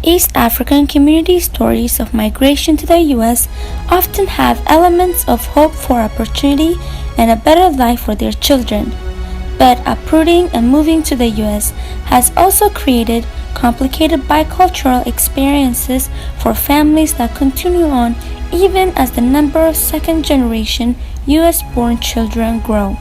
East African community stories of migration to the U.S. often have elements of hope for opportunity and a better life for their children. But uprooting and moving to the U.S. has also created complicated bicultural experiences for families that continue on even as the number of second-generation U.S.-born children grow.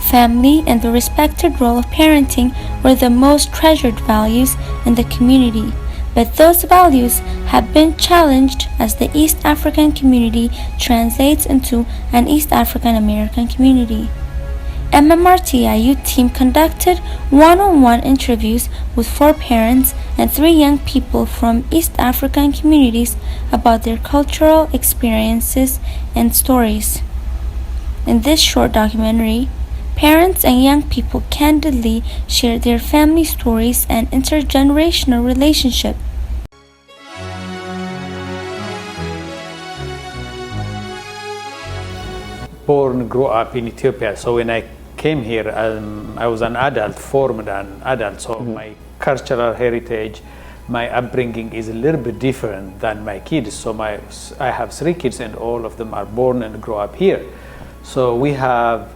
Family and the respected role of parenting were the most treasured values in the community, but those values have been challenged as the East African community translates into an East African-American community. MMRTIU team conducted one-on-one interviews with 4 parents and 3 young people from East African communities about their cultural experiences and stories. In this short documentary, parents and young people candidly share their family stories and intergenerational relationship. Born, grew up in Ethiopia, so when I came here, I was an adult, formed an adult, so my cultural heritage, my upbringing is a little bit different than my kids. So I have 3 kids and all of them are born and grow up here. So we have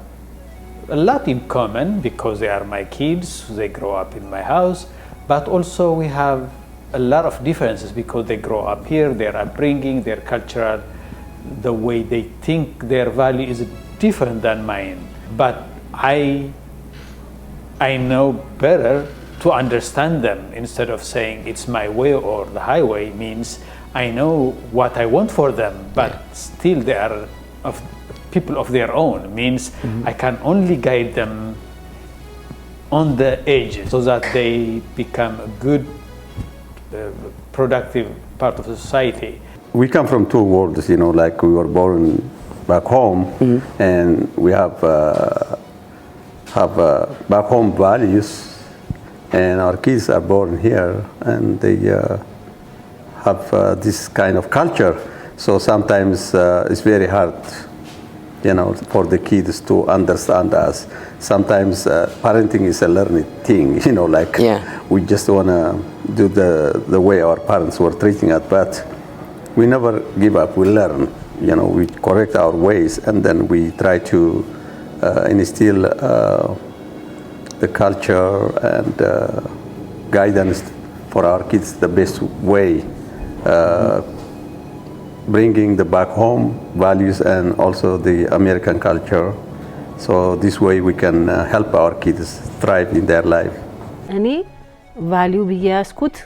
a lot in common because they are my kids, they grow up in my house, but also we have a lot of differences because they grow up here, their upbringing, their cultural, the way they think, their value is different than mine. But I know better to understand them instead of saying it's my way or the highway. Means I know what I want for them, but still they are of people of their own. Means I can only guide them on the edges so that they become a good, productive part of the society. We come from 2 worlds, like we were born back home, and we have back home values, and our kids are born here, and they have this kind of culture. So sometimes it's very hard, for the kids to understand us. Sometimes parenting is a learning thing, we just want to do the way our parents were treating us, but we never give up. We learn, we correct our ways, and then we try to instill the culture and guidance for our kids the best way, bringing the back home values and also the American culture. So this way we can help our kids thrive in their life. እኔ ቫልዩ ብያስኩት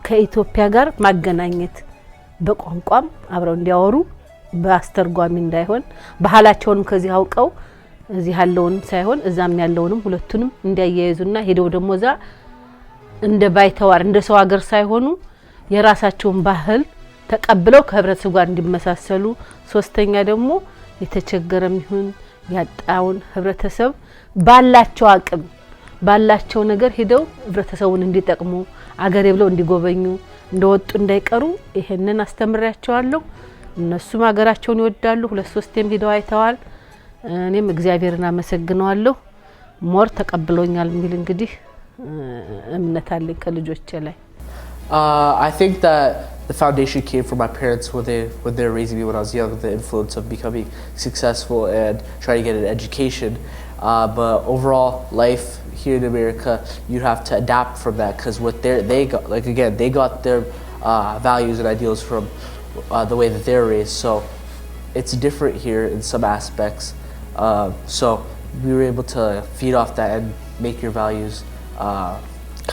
ከኢትዮጵያ ጋር ማገናኘት በቋንቋም አብረው እንዲያወሩ በአስተርጓሚ እንዳይሆን ባህላቸውንም ከዚህ አውቀው እዚህ ያለውን ሳይሆን እዛም ያለውንም ሁለቱንም እንዲያያይዙና ሄደው ደሞዛ እንደ ባይተዋር እንደ ሰው ሀገር ሳይሆኑ የራሳቸውን ባህል ተቀብለው ከህብረተሰቡ ጋር እንዲመሳሰሉ ሶስተኛ ደግሞ የተቸገረም ይሁን ያጣውን ህብረተሰብ ባላቸው አቅም ባላቸው ነገር ሄደው ህብረተሰቡን እንዲጠቅሙ አገሬ ብለው እንዲጎበኙ እንደወጡ እንዳይቀሩ ይሄንን አስተምራቸዋለሁ። እነሱም ሀገራቸውን ይወዳሉ። 2-3ም ሄደው አይተዋል። እኔም እግዚአብሔርን አመሰግናለሁ ሞር ተቀብሎኛል የሚል እንግዲህ እምነት አለኝ ከልጆቼ ላይ። I think that the foundation came from my parents when they were raising me when I was young, the influence of becoming successful and trying to get an education. But overall life here in America, you have to adapt from that because what they got, like again, they got their values and ideals from the way that they're raised. So it's different here in some aspects. So we were able to feed off that and make your values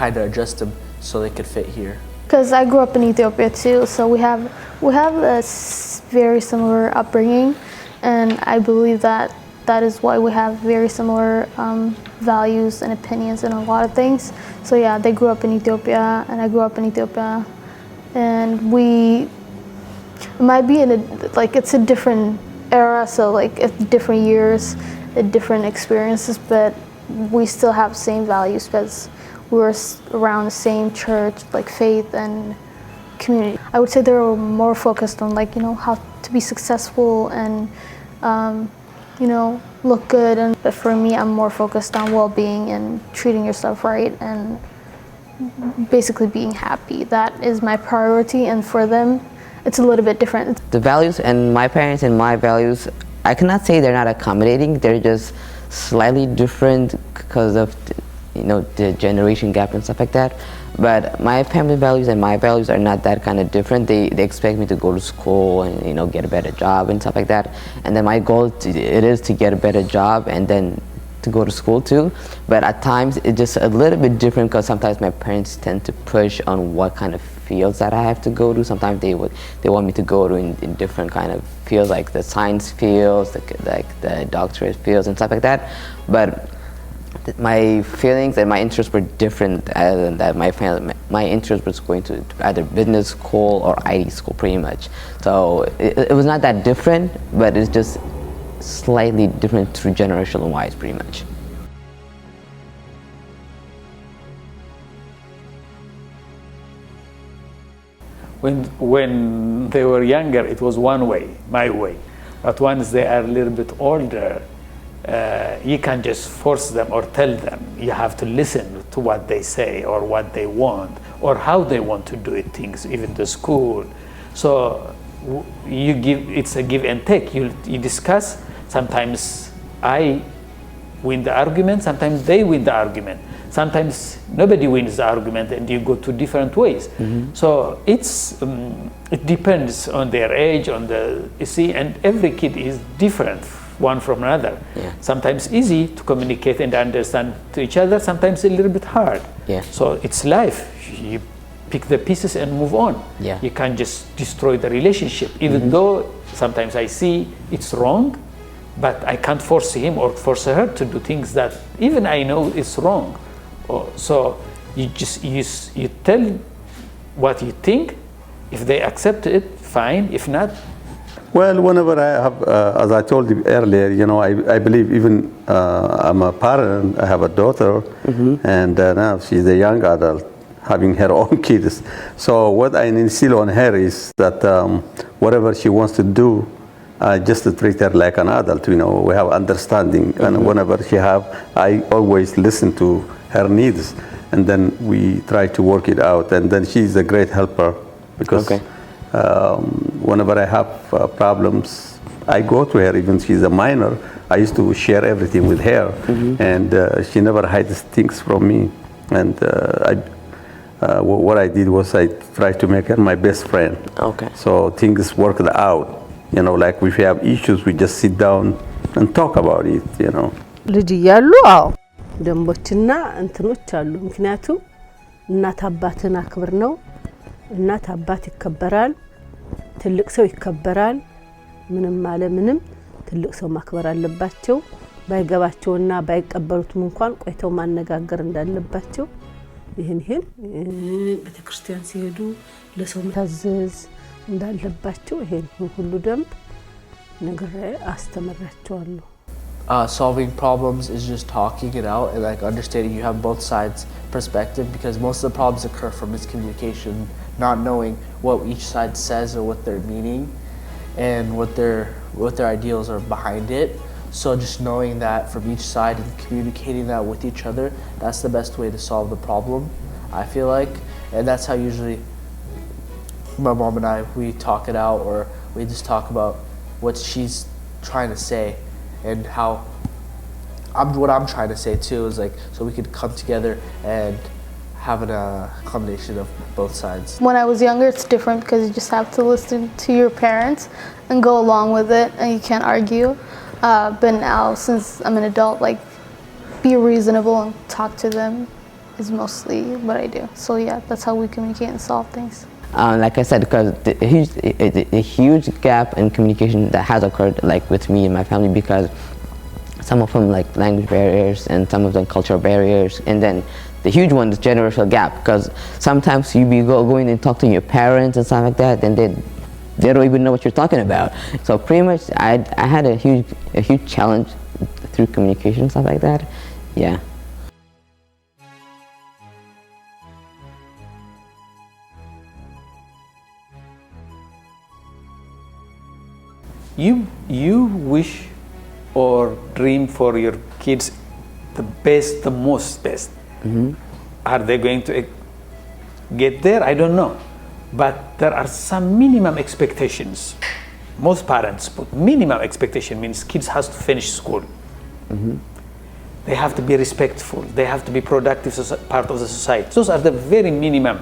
kind of adjust them so they could fit here. Because I grew up in Ethiopia too, so we have a very similar upbringing, and I believe that is why we have very similar values and opinions in a lot of things. So yeah, they grew up in Ethiopia, and I grew up in Ethiopia, and it might be it's a different era, so like it's different years, different experiences, but we still have the same values because we were around the same church, like faith and community. I would say they were more focused on how to be successful and look good. But for me, I'm more focused on well-being and treating yourself right and basically being happy. That is my priority, and for them, it's a little bit different. The values and my parents and my values, I cannot say they're not accommodating. They're just slightly different because of the generation gap and stuff like that. But my family values and my values are not that kind of different. They expect me to go to school and get a better job and stuff like that. And then my goal it is to get a better job and then to go to school too. But at times it's just a little bit different because sometimes my parents tend to push on what kind of fields that I have to go to. Sometimes they want me to go to in different kind of fields, like the science fields, like the doctorate fields and stuff like that. But my feelings and my interests were different. Than that, my interest was going to either business school or IT school, pretty much. So it was not that different, but it's just slightly different through generational wise, pretty much. When they were younger, it was one way, my way. But once they are a little bit older, you can't just force them or tell them. You have to listen to what they say or what they want or how they want to do it, things, even the school. So it's a give and take. You discuss. Sometimes I win the argument, sometimes they win the argument. Sometimes nobody wins the argument and you go to different ways. Mm-hmm. So it depends on their age, and every kid is different one from another. Yeah. Sometimes easy to communicate and understand to each other, sometimes a little bit hard. Yeah. So it's life. You pick the pieces and move on. Yeah. You can't just destroy the relationship, even though sometimes I see it's wrong, but I can't force him or force her to do things that even I know is wrong. So you tell what you think. If they accept it, fine. If not, well, whenever I have, as I told you earlier, I believe even I'm a parent. I have a daughter, and now she's a young adult, having her own kids. So what I instill on her is that whatever she wants to do, just to treat her like an adult. We have understanding, and whenever she have, I always listen to her needs, and then we try to work it out. And then she's a great helper because whenever I have problems, I go to her. Even she's a minor, I used to share everything with her, and she never hides things from me. And what I did was I tried to make her my best friend. Okay. So things worked out. Like if we have issues, we just sit down and talk about it. ልጅ እያሉ አዎ ደንቦችና እንትኖች አሉ። ምክንያቱም እናት አባትን አክብር ነው። እናት አባት ይከበራል፣ ትልቅ ሰው ይከበራል። ምንም አለ ምንም ትልቅ ሰው ማክበር አለባቸው። ባይገባቸውና ባይቀበሉትም እንኳን ቆይተው ማነጋገር እንዳለባቸው ይሄን ቤተክርስቲያን ሲሄዱ ለሰው መታዘዝ እንዳለባቸው ይሄን ሁሉ ደንብ ነገር አስተምራቸዋለሁ። Solving problems is just talking it out and understanding you have both sides' perspective, because most of the problems occur from miscommunication, not knowing what each side says or what they're meaning and what their ideals are behind it. So just knowing that from each side and communicating that with each other, that's the best way to solve the problem, I feel like. And that's how usually my mom and I, we talk it out, or we just talk about what she's trying to say and how what I'm trying to say too is so we could come together and have a combination of both sides. When I was younger, it's different because you just have to listen to your parents and go along with it, and you can't argue. But now, since I'm an adult, be reasonable and talk to them is mostly what I do. So yeah, that's how we communicate and solve things. Like I said, because the huge gap in communication that has occurred with me and my family, because some of them language barriers and some of them cultural barriers, and then the huge one is generational gap, because sometimes you be going and talk to your parents and stuff like that, and they don't even know what you're talking about. So pretty much I had a huge challenge through communication and stuff like that. Yeah. You wish or dream for your kids the best, the most best. Are they going to get there, I don't know. But there are some minimum expectations. Most parents put minimum expectation, means kids has to finish school. They have to be respectful. They have to be productive part of the society. Those are the very minimum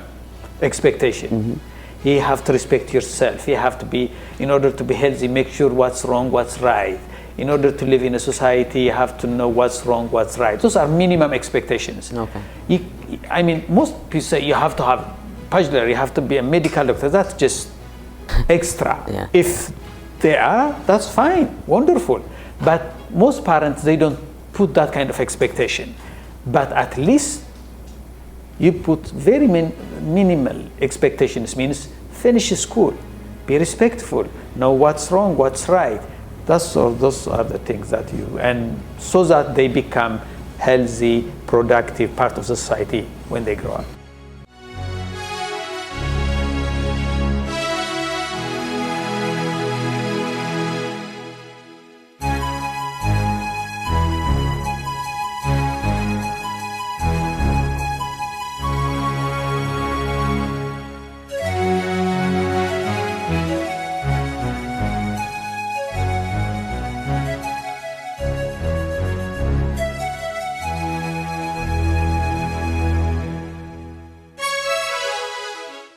expectation. You have to respect yourself. You have to be, in order to be healthy, make sure what's wrong, what's right. In order to live in a society, you have to know what's wrong, what's right. Those are minimum expectations. Okay. I mean, most people say you have to have bachelor, you have to be a medical doctor. That's just extra. Yeah. If they are, that's fine, wonderful. But most parents, they don't put that kind of expectation. But at least you put very minimal expectations, means finish school, be respectful, know what's wrong, what's right. Those are the things that and so that they become healthy, productive part of society when they grow up.